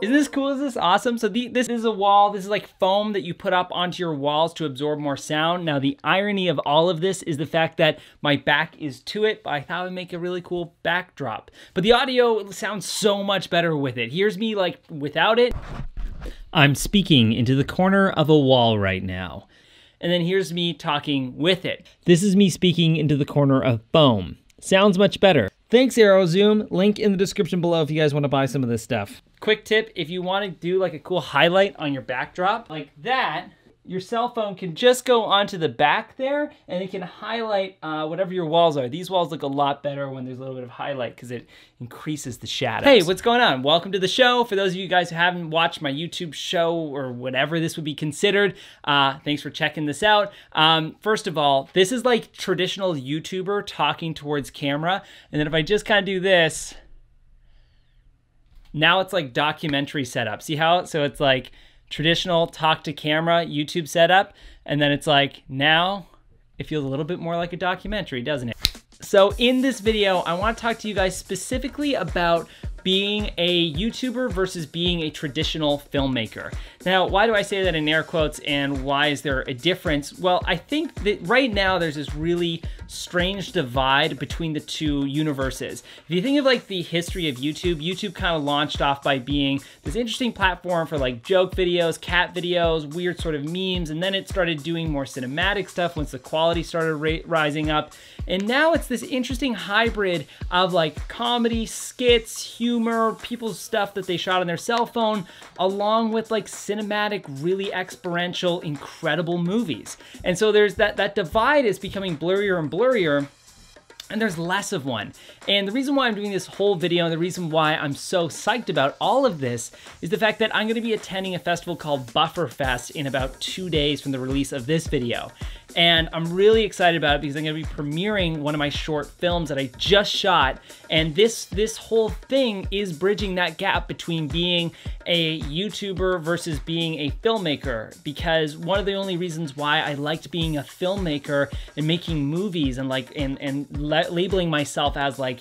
Isn't this cool? Is this awesome? So this is a wall. This is like foam that you put up onto your walls to absorb more sound. Now, the irony of all of this is the fact that my back is to it, but I thought it would make a really cool backdrop. But the audio sounds so much better with it. Here's me like without it. I'm speaking into the corner of a wall right now. And then here's me talking with it. This is me speaking into the corner of foam. Sounds much better. Thanks, AeroZoom. Link in the description below if you guys want to buy some of this stuff. Quick tip, if you want to do like a cool highlight on your backdrop, like that, your cell phone can just go onto the back there and it can highlight whatever your walls are. These walls look a lot better when there's a little bit of highlight because it increases the shadows. Hey, what's going on? Welcome to the show. For those of you guys who haven't watched my YouTube show or whatever this would be considered, thanks for checking this out. First of all, this is like traditional YouTuber talking towards camera. And then if I just kind of do this, now it's like documentary setup. See how? So it's like traditional talk to camera YouTube setup, and then it's like now it feels a little bit more like a documentary, doesn't it? So in this video, I want to talk to you guys specifically about being a YouTuber versus being a traditional filmmaker. Now, why do I say that in air quotes, and why is there a difference? Well, I think that right now there's this really strange divide between the two universes. If you think of like the history of YouTube, YouTube kind of launched off by being this interesting platform for like joke videos, cat videos, weird sort of memes, and then it started doing more cinematic stuff once the quality started rising up. And now it's this interesting hybrid of like comedy, skits, humor, people's stuff that they shot on their cell phone, along with like cinematic, really experiential, incredible movies. And so there's that divide is becoming blurrier and blurrier, and there's less of one. And the reason why I'm doing this whole video, and the reason why I'm so psyched about all of this, is the fact that I'm gonna be attending a festival called Bufferfest in about 2 days from the release of this video. And I'm really excited about it because I'm gonna be premiering one of my short films that I just shot. And this whole thing is bridging that gap between being a YouTuber versus being a filmmaker. Because one of the only reasons why I liked being a filmmaker and making movies and labeling myself as like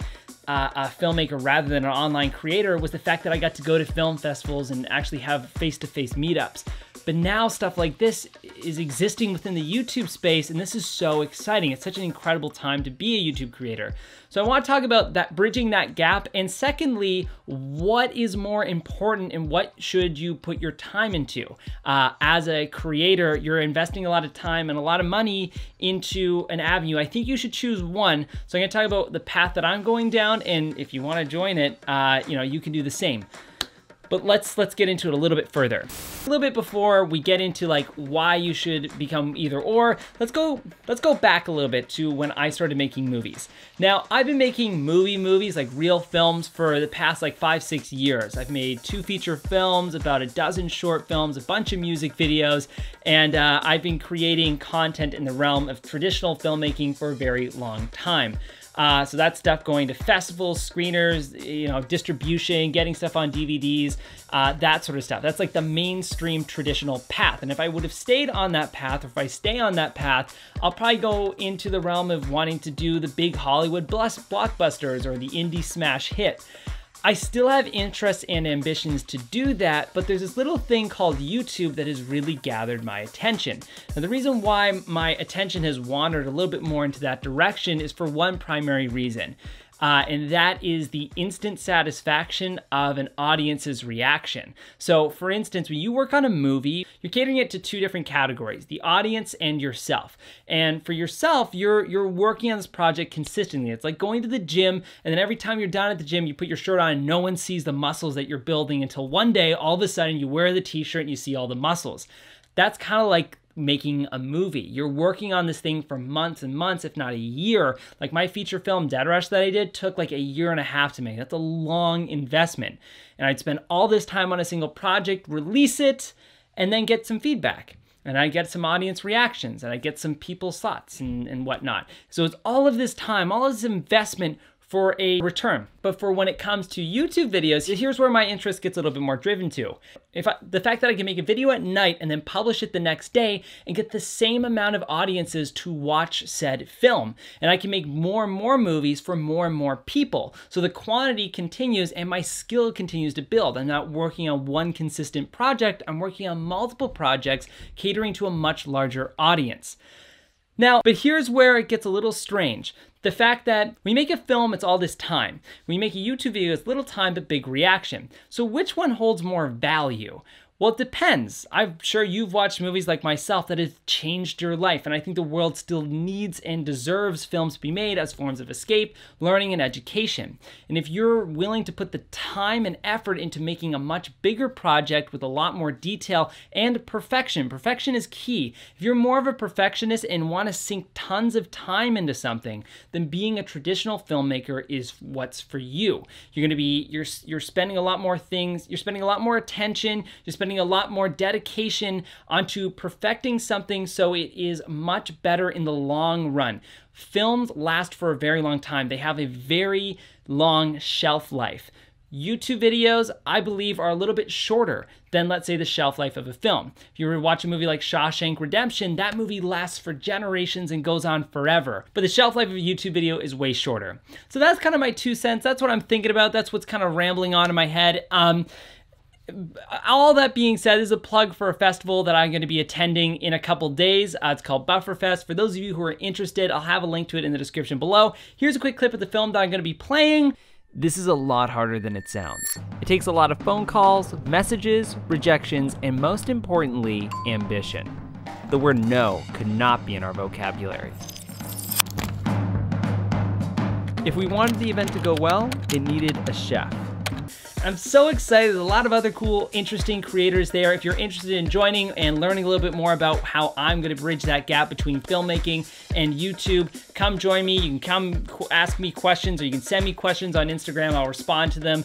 a filmmaker rather than an online creator was the fact that I got to go to film festivals and actually have face-to-face meetups. But now stuff like this is existing within the YouTube space, and this is so exciting. It's such an incredible time to be a YouTube creator. So I want to talk about that, bridging that gap, and secondly, what is more important and what should you put your time into? As a creator, you're investing a lot of time and a lot of money into an avenue. I think you should choose one. So I'm going to talk about the path that I'm going down, and if you want to join it, you can do the same. But let's get into it a little bit further. A little bit before we get into like why you should become either or, let's go back a little bit to when I started making movies. Now, I've been making movies, like real films, for the past like 5-6 years. I've made 2 feature films, about a dozen short films, a bunch of music videos, and I've been creating content in the realm of traditional filmmaking for a very long time. So that's stuff going to festivals, screeners, distribution, getting stuff on DVDs, that sort of stuff. That's like the mainstream traditional path. And if I would have stayed on that path, or if I stay on that path, I'll probably go into the realm of wanting to do the big Hollywood blockbusters or the indie smash hit. I still have interests and ambitions to do that, but there's this little thing called YouTube that has really gathered my attention. Now, the reason why my attention has wandered a little bit more into that direction is for one primary reason. And that is the instant satisfaction of an audience's reaction. So for instance, when you work on a movie, you're catering it to 2 different categories, the audience and yourself. And for yourself, you're working on this project consistently. It's like going to the gym, and then every time you're done at the gym, you put your shirt on and no one sees the muscles that you're building until one day, all of a sudden you wear the t-shirt and you see all the muscles. That's kind of like making a movie. You're working on this thing for months and months, if not a year. Like my feature film, Dead Rush, that I did took like 1.5 years to make. That's a long investment. And I'd spend all this time on a single project, release it, and then get some feedback. And I get some audience reactions, and I get some people's thoughts and whatnot. So it's all of this time, all of this investment for a return. But for when it comes to YouTube videos, here's where my interest gets a little bit more driven to. The fact that I can make a video at night and then publish it the next day and get the same amount of audiences to watch said film. And I can make more and more movies for more and more people. So the quantity continues and my skill continues to build. I'm not working on one consistent project, I'm working on multiple projects catering to a much larger audience. Now, but here's where it gets a little strange. The fact that when you make a film, it's all this time. When you make a YouTube video, it's little time but big reaction. So which one holds more value? Well, it depends. I'm sure you've watched movies like myself that have changed your life, and I think the world still needs and deserves films to be made as forms of escape, learning, and education. And if you're willing to put the time and effort into making a much bigger project with a lot more detail and perfection is key. If you're more of a perfectionist and want to sink tons of time into something, then being a traditional filmmaker is what's for you. You're going to be, you're spending a lot more things, you're spending a lot more attention, you're spending a lot more dedication onto perfecting something so it is much better in the long run. Films last for a very long time. They have a very long shelf life. YouTube videos, I believe, are a little bit shorter than, let's say, the shelf life of a film. If you were to watch a movie like Shawshank Redemption, that movie lasts for generations and goes on forever. But the shelf life of a YouTube video is way shorter. So that's kind of my 2 cents. That's what I'm thinking about. That's what's kind of rambling on in my head. All that being said, this is a plug for a festival that I'm going to be attending in a couple days. It's called Bufferfest. For those of you who are interested, I'll have a link to it in the description below. Here's a quick clip of the film that I'm going to be playing. This is a lot harder than it sounds. It takes a lot of phone calls, messages, rejections, and most importantly, ambition. The word no could not be in our vocabulary. If we wanted the event to go well, it needed a chef. I'm so excited. There's a lot of other cool, interesting creators there. If you're interested in joining and learning a little bit more about how I'm going to bridge that gap between filmmaking and YouTube, come join me. You can come ask me questions, or you can send me questions on Instagram. I'll respond to them.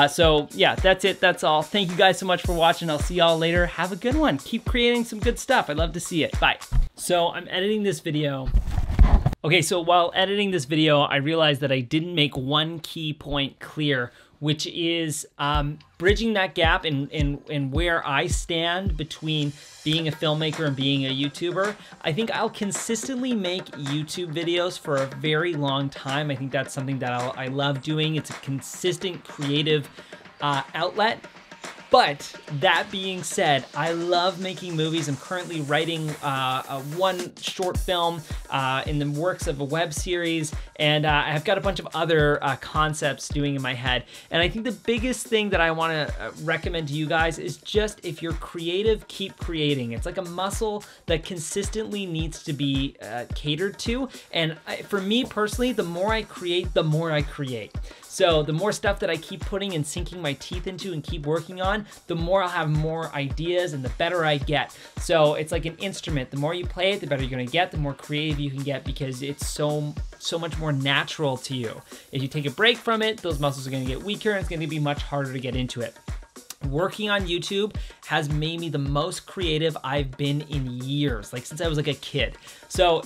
So yeah, that's it. That's all. Thank you guys so much for watching. I'll see y'all later. Have a good one. Keep creating some good stuff. I'd love to see it. Bye. So I'm editing this video. Okay, so while editing this video, I realized that I didn't make one key point clear, which is bridging that gap in where I stand between being a filmmaker and being a YouTuber. I think I'll consistently make YouTube videos for a very long time. I think that's something that I love doing. It's a consistent creative outlet. But that being said, I love making movies. I'm currently writing one short film in the works of a web series, and I've got a bunch of other concepts doing in my head. And I think the biggest thing that I want to recommend to you guys is just, if you're creative, keep creating. It's like a muscle that consistently needs to be catered to. And for me personally, the more I create, the more I create. So the more stuff that I keep putting and sinking my teeth into and keep working on, the more I'll have more ideas and the better I get. So it's like an instrument. The more you play it, the better you're gonna get, the more creative you can get, because it's so much more natural to you. If you take a break from it, those muscles are gonna get weaker and it's gonna be much harder to get into it. Working on YouTube has made me the most creative I've been in years, like since I was like a kid. So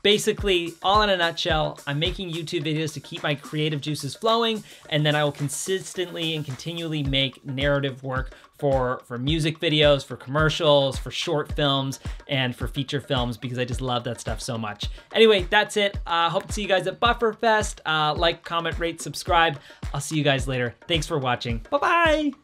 basically, all in a nutshell, I'm making YouTube videos to keep my creative juices flowing, and then I will consistently and continually make narrative work for music videos, for commercials, for short films, and for feature films, because I just love that stuff so much. Anyway, that's it. Hope to see you guys at Bufferfest. Like, comment, rate, subscribe. I'll see you guys later. Thanks for watching. Bye-bye.